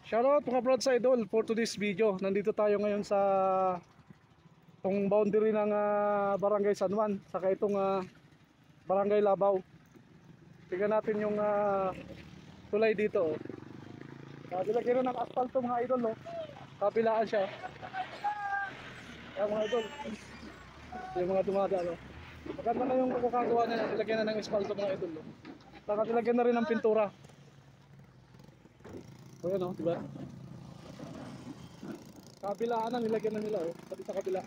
Shoutout mga Broads Idol for today's video. Nandito tayo ngayon sa itong boundary ng Barangay San Juan, saka itong Barangay Labaw. Tingnan natin yung tulay dito. Dilagyan na ng asfalto mga idol, no? Kabilaan siya. Mga idol, yung mga dumada, no? Maganda na yung kukagawa na, nilagyan na ng asfalto mga idol, no? Saka nilagyan na rin ng pintura. O yan, no? Diba? Kabilaan na, nilagyan na nila, oh. Pati sa kabila.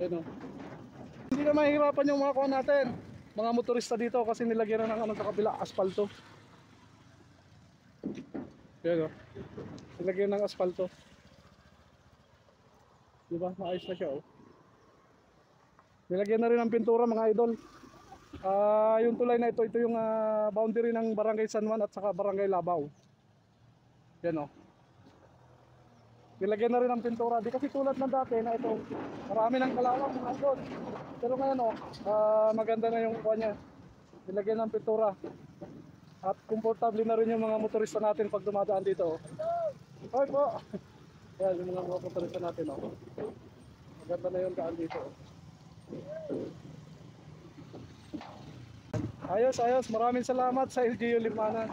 Ayan, no? Hindi na mahihirapan yung mga kuha natin, mga motorista dito, kasi nilagyan na ng sa kabila, asfalto. Ayan, no? Nilagyan ng asfalto. Diba? Maayos na siya, oh. Nilagyan na rin ng pintura mga idol. Yung tulay na ito yung boundary ng Barangay San Juan at saka Barangay Labaw. Yan, oh. Nilagyan na rin ng pintura. Di kasi tulad ng dati na ito, marami ng kalawang mga idol. Pero ngayon, oh, maganda na yung kuha niya. Nilagyan ng pintura. At komportable na rin yung mga motorista natin pag dumadaan dito, oh. Hoy po. Yan, yung mga motorista natin, oh. Maganda na yung daan dito, oh. Ayos, ayos. Maraming salamat sa LGU Limanan.